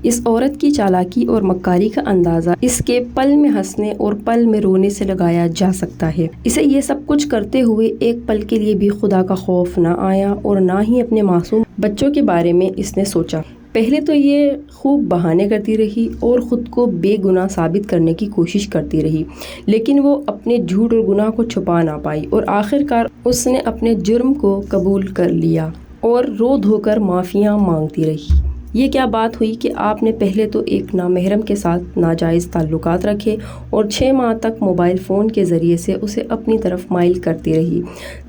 اس عورت کی چالاکی اور مکاری کا اندازہ اس کے پل میں ہنسنے اور پل میں رونے سے لگایا جا سکتا ہے۔ اسے یہ سب کچھ کرتے ہوئے ایک پل کے لیے بھی خدا کا خوف نہ آیا اور نہ ہی اپنے معصوم بچوں کے بارے میں اس نے سوچا۔ پہلے تو یہ خوب بہانے کرتی رہی اور خود کو بے گناہ ثابت کرنے کی کوشش کرتی رہی، لیکن وہ اپنے جھوٹ اور گناہ کو چھپا نہ پائی اور آخرکار اس نے اپنے جرم کو قبول کر لیا اور رو دھو کر معافیاں مانگتی رہی۔ یہ کیا بات ہوئی کہ آپ نے پہلے تو ایک نامحرم کے ساتھ ناجائز تعلقات رکھے اور 6 ماہ تک موبائل فون کے ذریعے سے اسے اپنی طرف مائل کرتی رہی۔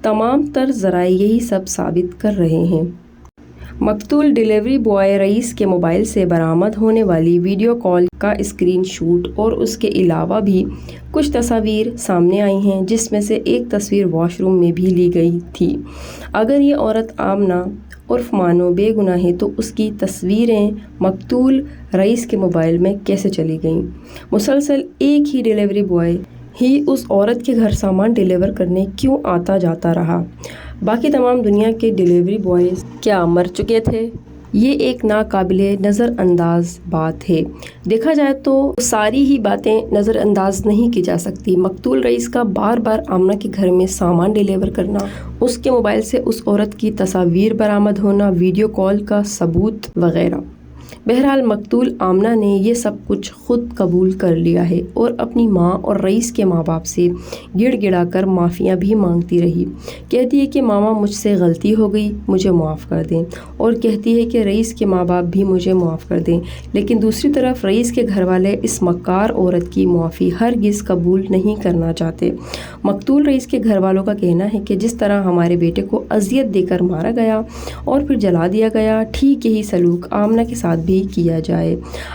تمام تر ذرائع یہی سب ثابت کر رہے ہیں۔ مقتول ڈیلیوری بوائے رئیس کے موبائل سے برآمد ہونے والی ویڈیو کال کا اسکرین شاٹ اور اس کے علاوہ بھی کچھ تصاویر سامنے آئی ہیں، جس میں سے ایک تصویر واش روم میں بھی لی گئی تھی۔ اگر یہ عورت آمنہ عرف مانو بے گناہ ہے تو اس کی تصویریں مقتول رئیس کے موبائل میں کیسے چلی گئیں؟ مسلسل ایک ہی ڈیلیوری بوائے ہی اس عورت کے گھر سامان ڈیلیور کرنے کیوں آتا جاتا رہا؟ باقی تمام دنیا کے ڈیلیوری بوائز کیا مر چکے تھے؟ یہ ایک ناقابل نظر انداز بات ہے۔ دیکھا جائے تو ساری ہی باتیں نظر انداز نہیں کی جا سکتی۔ مقتول رئیس کا بار بار آمنہ کے گھر میں سامان ڈیلیور کرنا، اس کے موبائل سے اس عورت کی تصاویر برآمد ہونا، ویڈیو کال کا ثبوت وغیرہ۔ بہرحال مقتول آمنہ نے یہ سب کچھ خود قبول کر لیا ہے اور اپنی ماں اور رئیس کے ماں باپ سے گڑ گڑا کر معافیاں بھی مانگتی رہی۔ کہتی ہے کہ ماما مجھ سے غلطی ہو گئی، مجھے معاف کر دیں، اور کہتی ہے کہ رئیس کے ماں باپ بھی مجھے معاف کر دیں۔ لیکن دوسری طرف رئیس کے گھر والے اس مکار عورت کی معافی ہرگز قبول نہیں کرنا چاہتے۔ مقتول رئیس کے گھر والوں کا کہنا ہے کہ جس طرح ہمارے بیٹے کو اذیت دے کر مارا گیا اور پھر جلا دیا گیا، ٹھیک یہی سلوک آمنہ کے ساتھ بھی کیا جائے۔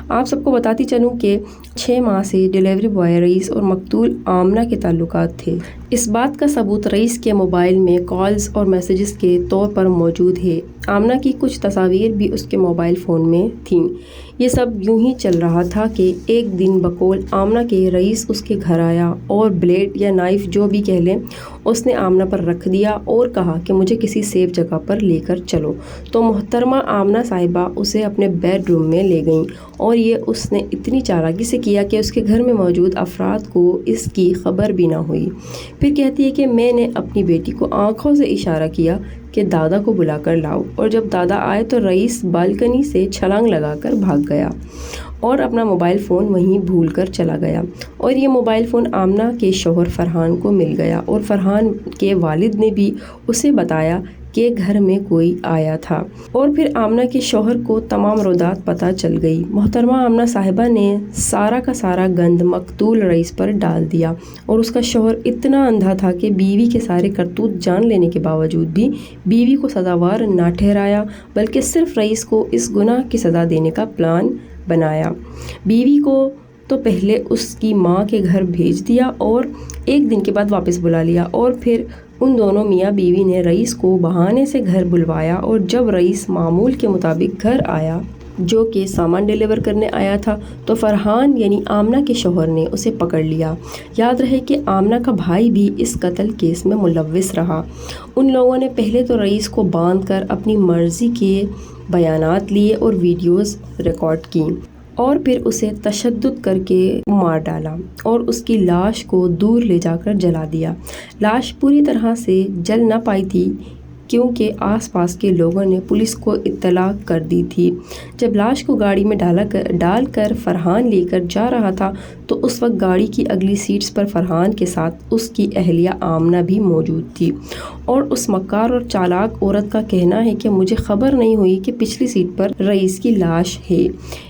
آپ سب کو بتاتی چلوں کہ 6 ماہ سے ڈیلیوری بوائے رئیس اور مقتول آمنہ کے تعلقات تھے۔ اس بات کا ثبوت رئیس کے موبائل میں کالز اور میسیجز کے طور پر موجود ہے۔ آمنہ کی کچھ تصاویر بھی اس کے موبائل فون میں تھیں۔ یہ سب یوں ہی چل رہا تھا کہ ایک دن بقول آمنہ کے رئیس اس کے گھر آیا اور بلیڈ یا نائف جو بھی کہہ لیں اس نے آمنہ پر رکھ دیا اور کہا کہ مجھے کسی سیف جگہ پر لے کر چلو۔ تو محترمہ آمنہ صاحبہ اسے اپنے بیڈ روم میں لے گئیں اور یہ اس نے اتنی چالاکی سے کیا کہ اس کے گھر میں موجود افراد کو اس کی خبر بھی نہ ہوئی۔ پھر کہتی ہے کہ میں نے اپنی بیٹی کو آنکھوں سے اشارہ کیا کہ دادا کو بلا کر لاؤ، اور جب دادا آئے تو رئیس بالکنی سے چھلانگ لگا کر بھاگ گیا اور اپنا موبائل فون وہیں بھول کر چلا گیا، اور یہ موبائل فون آمنہ کے شوہر فرحان کو مل گیا اور فرحان کے والد نے بھی اسے بتایا کہ گھر میں کوئی آیا تھا، اور پھر آمنہ کے شوہر کو تمام رودات پتہ چل گئی۔ محترمہ آمنہ صاحبہ نے سارا کا سارا گند مقتول رئیس پر ڈال دیا، اور اس کا شوہر اتنا اندھا تھا کہ بیوی کے سارے کرتوت جان لینے کے باوجود بھی بیوی کو سزاوار نہ ٹھہرایا، بلکہ صرف رئیس کو اس گناہ کی سزا دینے کا پلان بنایا۔ بیوی کو تو پہلے اس کی ماں کے گھر بھیج دیا اور ایک دن کے بعد واپس بلا لیا، اور پھر ان دونوں میاں بیوی نے رئیس کو بہانے سے گھر بلوایا، اور جب رئیس معمول کے مطابق گھر آیا جو کہ سامان ڈیلیور کرنے آیا تھا تو فرحان یعنی آمنہ کے شوہر نے اسے پکڑ لیا۔ یاد رہے کہ آمنہ کا بھائی بھی اس قتل کیس میں ملوث رہا۔ ان لوگوں نے پہلے تو رئیس کو باندھ کر اپنی مرضی کے بیانات لیے اور ویڈیوز ریکارڈ کیں، اور پھر اسے تشدد کر کے مار ڈالا اور اس کی لاش کو دور لے جا کر جلا دیا۔ لاش پوری طرح سے جل نہ پائی تھی کیونکہ آس پاس کے لوگوں نے پولیس کو اطلاع کر دی تھی۔ جب لاش کو گاڑی میں ڈال کر فرحان لے کر جا رہا تھا تو اس وقت گاڑی کی اگلی سیٹس پر فرحان کے ساتھ اس کی اہلیہ آمنہ بھی موجود تھی، اور اس مکار اور چالاک عورت کا کہنا ہے کہ مجھے خبر نہیں ہوئی کہ پچھلی سیٹ پر رئیس کی لاش ہے۔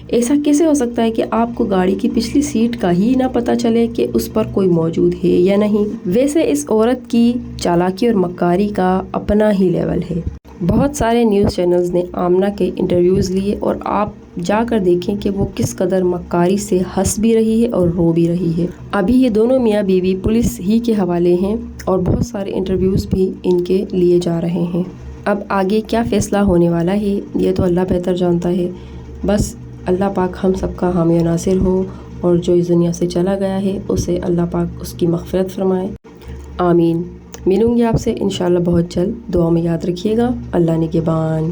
ایسا کیسے ہو سکتا ہے کہ آپ کو گاڑی کی پچھلی سیٹ کا ہی نہ پتہ چلے کہ اس پر کوئی موجود ہے یا نہیں؟ ویسے اس عورت کی چالاکی اور مکاری کا اپنا ہی لیول ہے۔ بہت سارے نیوز چینلز نے آمنہ کے انٹرویوز لیے، اور آپ جا کر دیکھیں کہ وہ کس قدر مکاری سے ہنس بھی رہی ہے اور رو بھی رہی ہے۔ ابھی یہ دونوں میاں بیوی پولیس ہی کے حوالے ہیں اور بہت سارے انٹرویوز بھی ان کے لیے جا رہے ہیں۔ اب آگے کیا فیصلہ ہونے والا ہے یہ تو اللہ بہتر جانتا ہے۔ بس اللہ پاک ہم سب کا حامی و ناصر ہو، اور جو اس دنیا سے چلا گیا ہے اسے اللہ پاک اس کی مغفرت فرمائے، آمین۔ ملوں گی آپ سے انشاءاللہ بہت جلد، دعا میں یاد رکھیے گا۔ اللہ نگہبان۔